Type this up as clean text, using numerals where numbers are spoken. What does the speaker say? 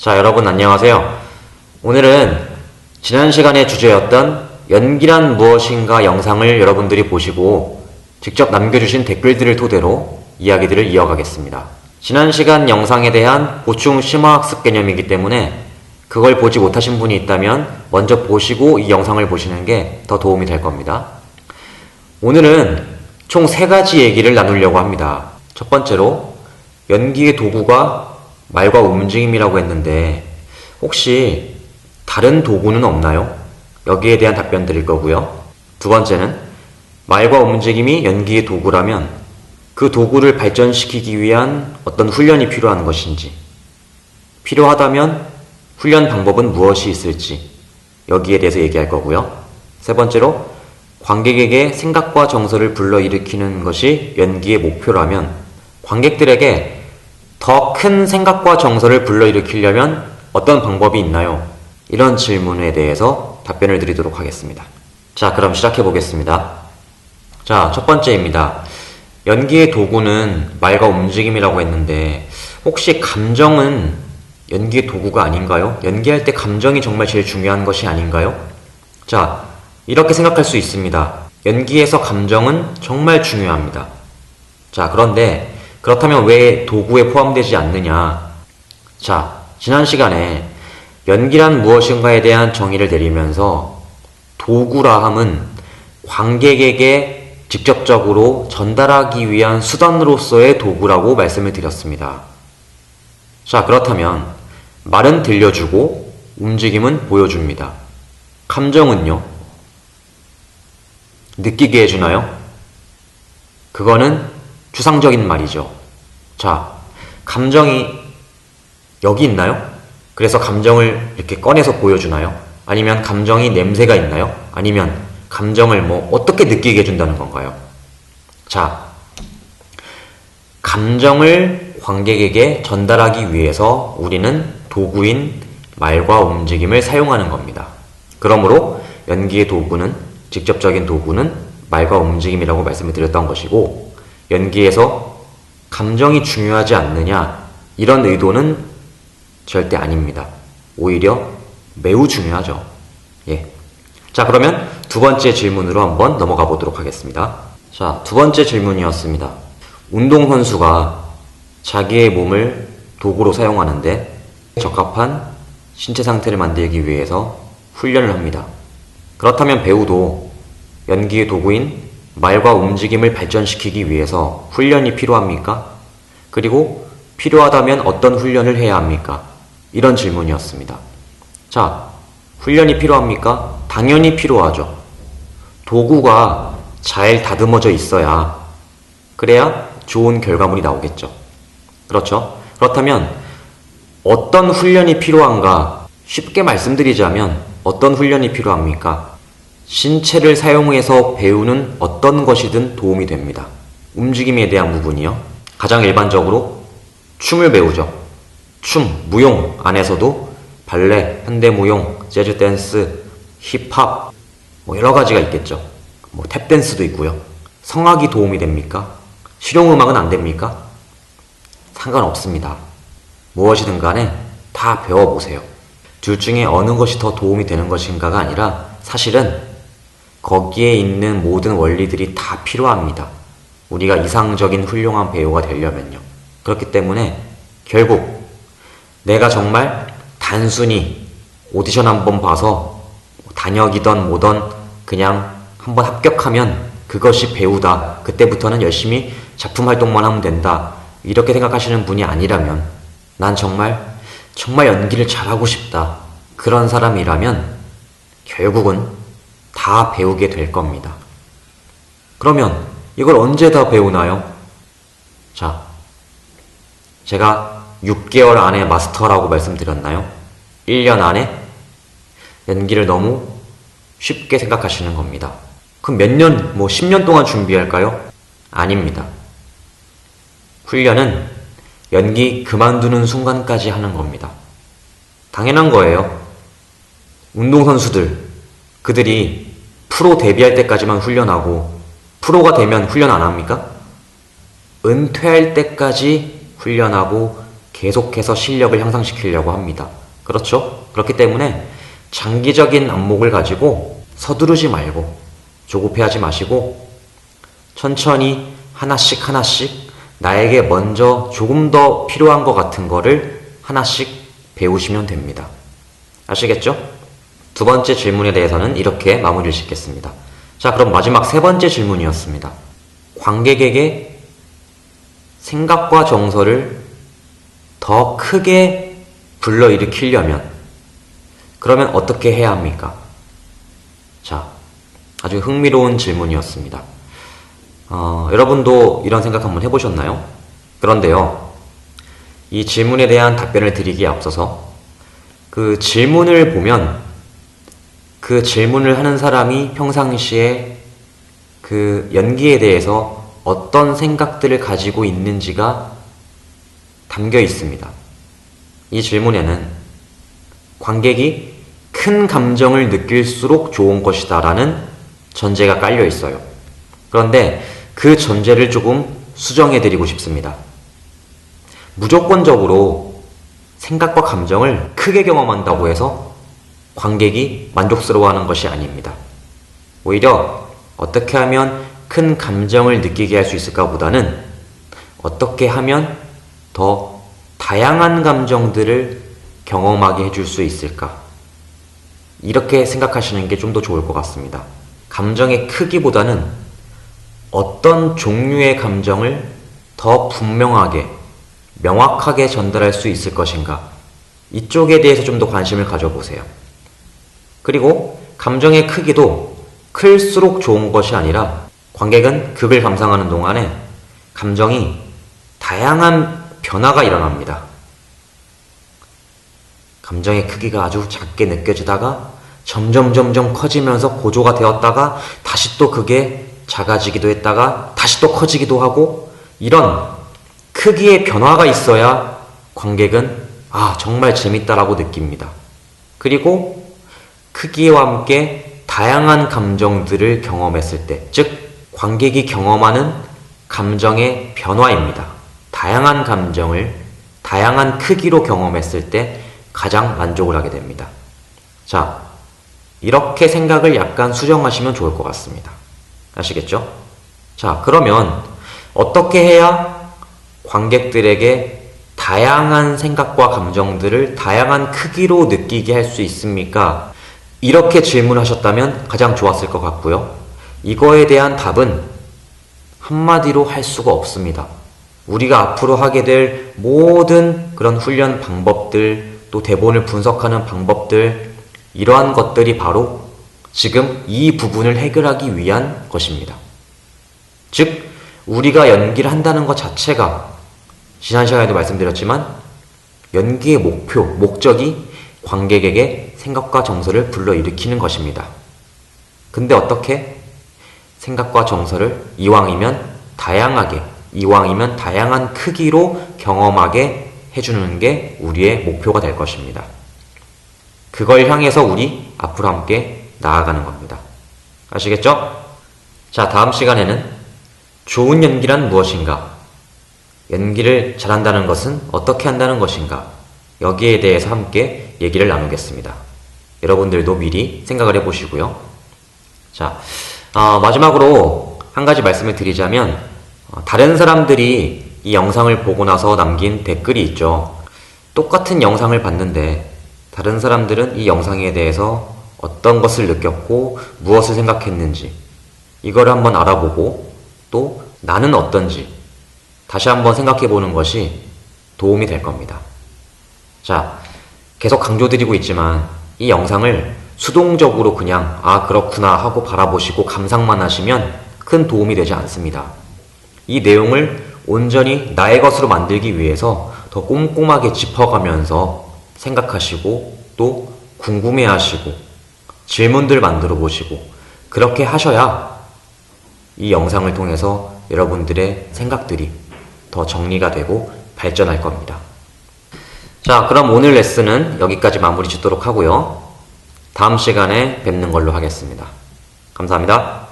자, 여러분 안녕하세요. 오늘은 지난 시간의 주제였던 연기란 무엇인가 영상을 여러분들이 보시고 직접 남겨주신 댓글들을 토대로 이야기들을 이어가겠습니다. 지난 시간 영상에 대한 보충 심화학습 개념이기 때문에 그걸 보지 못하신 분이 있다면 먼저 보시고 이 영상을 보시는 게 더 도움이 될 겁니다. 오늘은 총 3가지 얘기를 나누려고 합니다. 첫 번째로 연기의 도구가 말과 움직임이라고 했는데 혹시 다른 도구는 없나요? 여기에 대한 답변 드릴 거고요. 두 번째는 말과 움직임이 연기의 도구라면 그 도구를 발전시키기 위한 어떤 훈련이 필요한 것인지, 필요하다면 훈련 방법은 무엇이 있을지 여기에 대해서 얘기할 거고요. 세 번째로 관객에게 생각과 정서를 불러일으키는 것이 연기의 목표라면 관객들에게 더 큰 생각과 정서를 불러일으키려면 어떤 방법이 있나요? 이런 질문에 대해서 답변을 드리도록 하겠습니다. 자, 그럼 시작해 보겠습니다. 자, 첫 번째입니다. 연기의 도구는 말과 움직임이라고 했는데 혹시 감정은 연기의 도구가 아닌가요? 연기할 때 감정이 정말 제일 중요한 것이 아닌가요? 자, 이렇게 생각할 수 있습니다. 연기에서 감정은 정말 중요합니다. 자, 그런데 그렇다면 왜 도구에 포함되지 않느냐? 자, 지난 시간에 연기란 무엇인가에 대한 정의를 내리면서 도구라 함은 관객에게 직접적으로 전달하기 위한 수단으로서의 도구라고 말씀을 드렸습니다. 자, 그렇다면 말은 들려주고 움직임은 보여줍니다. 감정은요? 느끼게 해주나요? 그거는 추상적인 말이죠. 자, 감정이 여기 있나요? 그래서 감정을 이렇게 꺼내서 보여주나요? 아니면 감정이 냄새가 있나요? 아니면 감정을 어떻게 느끼게 해준다는 건가요? 자, 감정을 관객에게 전달하기 위해서 우리는 도구인 말과 움직임을 사용하는 겁니다. 그러므로 연기의 도구는, 직접적인 도구는 말과 움직임이라고 말씀을 드렸던 것이고, 연기에서 감정이 중요하지 않느냐, 이런 의도는 절대 아닙니다. 오히려 매우 중요하죠. 예. 자, 그러면 두 번째 질문으로 한번 넘어가 보도록 하겠습니다. 자, 두 번째 질문이었습니다. 운동선수가 자기의 몸을 도구로 사용하는데 적합한 신체 상태를 만들기 위해서 훈련을 합니다. 그렇다면 배우도 연기의 도구인 말과 움직임을 발전시키기 위해서 훈련이 필요합니까? 그리고 필요하다면 어떤 훈련을 해야 합니까? 이런 질문이었습니다. 자, 훈련이 필요합니까? 당연히 필요하죠. 도구가 잘 다듬어져 있어야, 그래야 좋은 결과물이 나오겠죠. 그렇죠? 그렇다면 어떤 훈련이 필요한가? 쉽게 말씀드리자면 어떤 훈련이 필요합니까? 신체를 사용해서 배우는 어떤 것이든 도움이 됩니다. 움직임에 대한 부분이요. 가장 일반적으로 춤을 배우죠. 춤, 무용 안에서도 발레, 현대무용, 재즈 댄스, 힙합 여러 가지가 있겠죠. 탭댄스도 있고요. 성악이 도움이 됩니까? 실용음악은 안 됩니까? 상관없습니다. 무엇이든 간에 다 배워보세요. 둘 중에 어느 것이 더 도움이 되는 것인가가 아니라 사실은 거기에 있는 모든 원리들이 다 필요합니다. 우리가 이상적인 훌륭한 배우가 되려면요. 그렇기 때문에 결국 내가 정말 단순히 오디션 한번 봐서 단역이던 뭐던 그냥 한번 합격하면 그것이 배우다. 그때부터는 열심히 작품 활동만 하면 된다. 이렇게 생각하시는 분이 아니라면, 난 정말 연기를 잘하고 싶다. 그런 사람이라면 결국은 다 배우게 될 겁니다. 그러면 이걸 언제 다 배우나요? 자, 제가 6개월 안에 마스터라고 말씀드렸나요? 1년 안에? 연기를 너무 쉽게 생각하시는 겁니다. 그럼 몇 년, 10년 동안 준비할까요? 아닙니다. 훈련은 연기 그만두는 순간까지 하는 겁니다. 당연한 거예요. 운동선수들, 그들이 프로 데뷔할 때까지만 훈련하고 프로가 되면 훈련 안 합니까? 은퇴할 때까지 훈련하고 계속해서 실력을 향상시키려고 합니다. 그렇죠? 그렇기 때문에 장기적인 안목을 가지고 서두르지 말고 조급해하지 마시고 천천히 하나씩 하나씩 나에게 먼저 조금 더 필요한 것 같은 거를 하나씩 배우시면 됩니다. 아시겠죠? 두 번째 질문에 대해서는 이렇게 마무리를 짓겠습니다. 자, 그럼 마지막 세 번째 질문이었습니다. 관객에게 생각과 정서를 더 크게 불러일으키려면 그러면 어떻게 해야 합니까? 자, 아주 흥미로운 질문이었습니다. 여러분도 이런 생각 한번 해보셨나요? 그런데요, 이 질문에 대한 답변을 드리기에 앞서서 그 질문을 보면 그 질문을 하는 사람이 평상시에 그 연기에 대해서 어떤 생각들을 가지고 있는지가 담겨 있습니다. 이 질문에는 관객이 큰 감정을 느낄수록 좋은 것이다 라는 전제가 깔려 있어요. 그런데 그 전제를 조금 수정해 드리고 싶습니다. 무조건적으로 생각과 감정을 크게 경험한다고 해서 관객이 만족스러워하는 것이 아닙니다. 오히려 어떻게 하면 큰 감정을 느끼게 할 수 있을까 보다는 어떻게 하면 더 다양한 감정들을 경험하게 해줄 수 있을까, 이렇게 생각하시는 게 좀 더 좋을 것 같습니다. 감정의 크기보다는 어떤 종류의 감정을 더 분명하게, 명확하게 전달할 수 있을 것인가, 이쪽에 대해서 좀 더 관심을 가져보세요. 그리고 감정의 크기도 클수록 좋은 것이 아니라 관객은 극을 감상하는 동안에 감정이 다양한 변화가 일어납니다. 감정의 크기가 아주 작게 느껴지다가 점점 커지면서 고조가 되었다가 다시 또 그게 작아지기도 했다가 다시 또 커지기도 하고, 이런 크기의 변화가 있어야 관객은 정말 재밌다라고 느낍니다. 그리고 크기와 함께 다양한 감정들을 경험했을 때, 즉 관객이 경험하는 감정의 변화입니다. 다양한 감정을 다양한 크기로 경험했을 때 가장 만족을 하게 됩니다. 자, 이렇게 생각을 약간 수정하시면 좋을 것 같습니다. 아시겠죠? 자, 그러면 어떻게 해야 관객들에게 다양한 생각과 감정들을 다양한 크기로 느끼게 할 수 있습니까? 이렇게 질문하셨다면 가장 좋았을 것 같고요. 이거에 대한 답은 한마디로 할 수가 없습니다. 우리가 앞으로 하게 될 모든 그런 훈련 방법들, 또 대본을 분석하는 방법들, 이러한 것들이 바로 지금 이 부분을 해결하기 위한 것입니다. 즉, 우리가 연기를 한다는 것 자체가 지난 시간에도 말씀드렸지만 연기의 목적이 관객에게 생각과 정서를 불러일으키는 것입니다. 근데 어떻게? 생각과 정서를 이왕이면 다양한 크기로 경험하게 해주는 게 우리의 목표가 될 것입니다. 그걸 향해서 우리 앞으로 함께 나아가는 겁니다. 아시겠죠? 자, 다음 시간에는 좋은 연기란 무엇인가? 연기를 잘한다는 것은 어떻게 한다는 것인가? 여기에 대해서 함께 얘기를 나누겠습니다. 여러분들도 미리 생각을 해보시고요. 자, 마지막으로 한 가지 말씀을 드리자면, 다른 사람들이 이 영상을 보고 나서 남긴 댓글이 있죠. 똑같은 영상을 봤는데 다른 사람들은 이 영상에 대해서 어떤 것을 느꼈고 무엇을 생각했는지, 이걸 한번 알아보고 또 나는 어떤지 다시 한번 생각해 보는 것이 도움이 될 겁니다. 자, 계속 강조드리고 있지만 이 영상을 수동적으로 그냥 그렇구나 하고 바라보시고 감상만 하시면 큰 도움이 되지 않습니다. 이 내용을 온전히 나의 것으로 만들기 위해서 더 꼼꼼하게 짚어가면서 생각하시고 또 궁금해하시고 질문들 만들어 보시고, 그렇게 하셔야 이 영상을 통해서 여러분들의 생각들이 더 정리가 되고 발전할 겁니다. 자, 그럼 오늘 레슨은 여기까지 마무리 짓도록 하고요. 다음 시간에 뵙는 걸로 하겠습니다. 감사합니다.